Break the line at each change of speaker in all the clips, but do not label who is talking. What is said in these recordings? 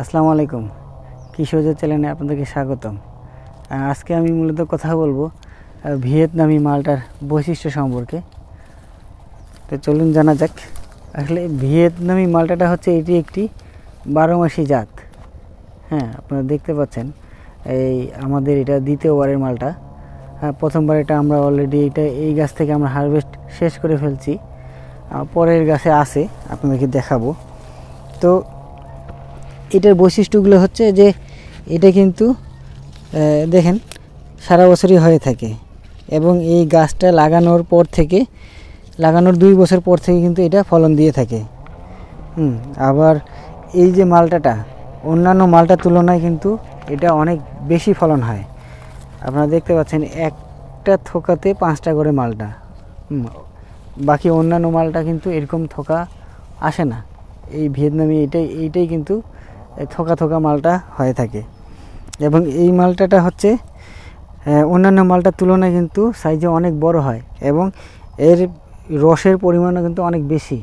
আসসালামু আলাইকুম, কৃষিজ চ্যানেলে আপনাদেরকে স্বাগতম। আজকে আমি মূলত কথা বলবো ভিয়েতনামি মালটার বৈশিষ্ট্য সম্পর্কে। তো চলুন জানা যাক। আসলে ভিয়েতনামি মালটাটা হচ্ছে এটি একটি 12 মাসি জাত। হ্যাঁ, আপনারা দেখতে পাচ্ছেন এই আমাদের এটা দ্বিতীয়বারের মালটা। হ্যাঁ, প্রথমবার এটা আমরা অলরেডি এই গাছ থেকে আমরা হারভেস্ট শেষ করে ফেলছি। পরের গাছে আছে, আপনাদেরকে দেখাবো। তো এটার বৈশিষ্ট্যগুলো হচ্ছে যে এটা কিন্তু দেখেন সারা বছরই হয়ে থাকে এবং এই গাছটা লাগানোর 2 বছর পর থেকে কিন্তু এটা ফলন দিয়ে থাকে। আবার এই যে মালটাটা অন্যান্য মালটার তুলনায় কিন্তু এটা অনেক বেশি ফলন হয়। আপনারা দেখতে পাচ্ছেন একটা থোকাতে 5টা করে মালটা। বাকি অন্যান্য মালটা কিন্তু এরকম থোকা আসে না। এই ভিয়েতনামি এইটাই কিন্তু থোকা থোকা মালটা হয়ে থাকে এবং এই মালটাটা হচ্ছে অন্যান্য মালটার তুলনায় কিন্তু সাইজে অনেক বড় হয় এবং এর রসের পরিমাণও কিন্তু অনেক বেশি।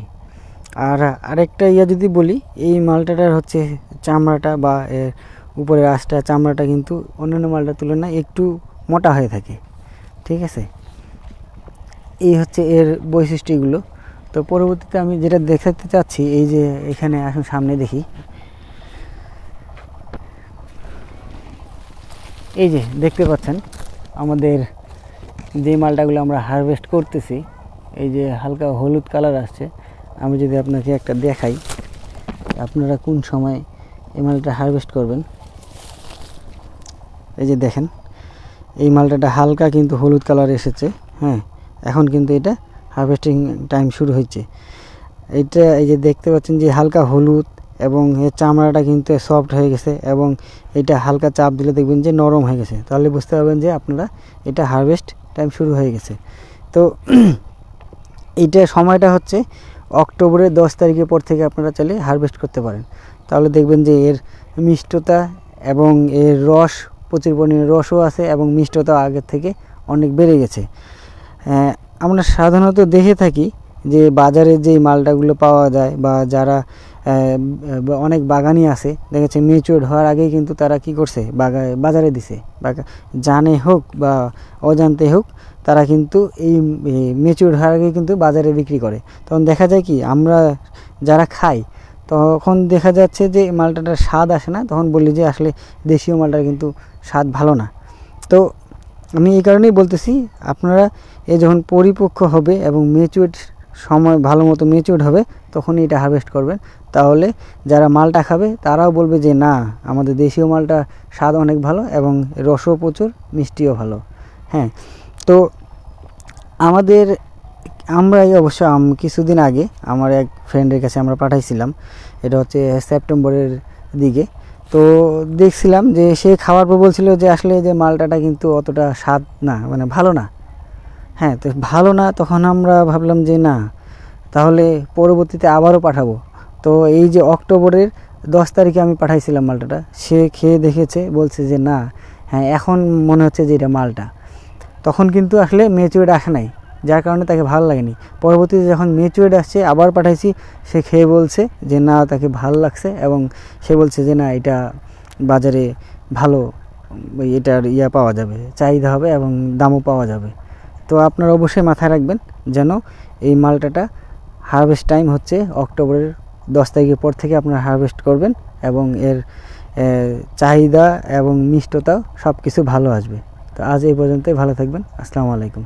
আর আরেকটা যদি বলি, এই মালটাটার হচ্ছে চামড়াটা বা এর উপরের আঁশটা চামড়াটা কিন্তু অন্যান্য মালটার তুলনায় একটু মোটা হয়ে থাকে। ঠিক আছে, এই হচ্ছে এর বৈশিষ্ট্যগুলো। তো পরবর্তীতে আমি যেটা দেখাতে চাচ্ছি, এই যে এখানে আসুন সামনে দেখি। এই যে দেখতে পাচ্ছেন আমাদের যে মালটাগুলো আমরা হারভেস্ট করতেছি, এই যে হালকা হলুদ কালার আসছে। আমি যদি আপনাকে একটা দেখাই, আপনারা কোন সময় এই মালটা হারভেস্ট করবেন। এই যে দেখেন এই মালটাটা হালকা কিন্তু হলুদ কালার এসেছে। হ্যাঁ, এখন কিন্তু এটা হারভেস্টিং টাইম শুরু হয়েছে। এইটা এই যে দেখতে পাচ্ছেন যে হালকা হলুদ এবং এর চামড়াটা কিন্তু সফট হয়ে গেছে এবং এটা হালকা চাপ দিলে দেখবেন যে নরম হয়ে গেছে। তাহলে বুঝতে পারবেন যে আপনারা এটা হারভেস্ট টাইম শুরু হয়ে গেছে। তো এইটা সময়টা হচ্ছে অক্টোবরের 10 তারিখের পর থেকে আপনারা চাইলে হারভেস্ট করতে পারেন। তাহলে দেখবেন যে এর মিষ্টতা এবং এর রস, প্রচুর পরিমাণে রসও আছে এবং মিষ্টতা আগের থেকে অনেক বেড়ে গেছে। আমরা সাধারণত দেখে থাকি যে বাজারে যেই মালটাগুলো পাওয়া যায় বা যারা অনেক বাগানি আছে, দেখেছে ম্যাচিউরড হওয়ার আগেই কিন্তু তারা কি করছে, বাজারে দিছে, বা জানে হোক বা অজান্তে হোক তারা কিন্তু এই ম্যাচিউরড হওয়ার আগেই কিন্তু বাজারে বিক্রি করে। তখন দেখা যায় কি, আমরা যারা খাই তখন দেখা যাচ্ছে যে মালটাটার স্বাদ আসে না। তখন বলি যে আসলে দেশীয় মালটার কিন্তু স্বাদ ভালো না। তো আমি এই কারণেই বলতেছি, আপনারা যখন পরিপক্ক হবে এবং ম্যাচিউরড সময় ভালো মতো ম্যাচিউরড হবে তখনই এটা হারভেস্ট করবেন। তাহলে যারা মালটা খাবে তারাও বলবে যে না, আমাদের দেশীয় মালটা স্বাদ অনেক ভালো এবং রসও প্রচুর, মিষ্টিও ভালো। হ্যাঁ, তো আমরা অবশ্য কিছুদিন আগে আমার এক ফ্রেন্ডের কাছে আমরা পাঠাইছিলাম, এটা হচ্ছে সেপ্টেম্বরের দিকে। তো দেখছিলাম যে সে খাওয়ার পর বলছিল যে আসলে যে মালটাটা কিন্তু অতটা স্বাদ না, মানে ভালো না। হ্যাঁ, তো ভালো না, তখন আমরা ভাবলাম যে না, তাহলে পরবর্তীতে আবারও পাঠাবো। তো এই যে অক্টোবরের 10 তারিখে আমি পাঠাইছিলাম মালটাটা, সে খেয়ে দেখেছে, বলছে যে না, হ্যাঁ এখন মনে হচ্ছে যে এটা মালটা। তখন কিন্তু আসলে ম্যাচিউরড আসে নাই, যার কারণে তাকে ভালো লাগেনি। পরবর্তীতে যখন ম্যাচিউরড আসছে আবার পাঠাইছি, সে খেয়ে বলছে যে না, তাকে ভালো লাগছে এবং সে বলছে যে না, এটা বাজারে ভালো, এটার পাওয়া যাবে, চাহিদা হবে এবং দামও পাওয়া যাবে। তো আপনারা অবশ্যই মাথায় রাখবেন যেন এই মালটাটা হারভেস্ট টাইম হচ্ছে অক্টোবরের 10 তারিখের পর থেকে আপনারা হারভেস্ট করবেন এবং এর চাহিদা এবং মিষ্টতা সব কিছু ভালো আসবে। তো আজ এই পর্যন্তই, ভালো থাকবেন। আসসালামু আলাইকুম।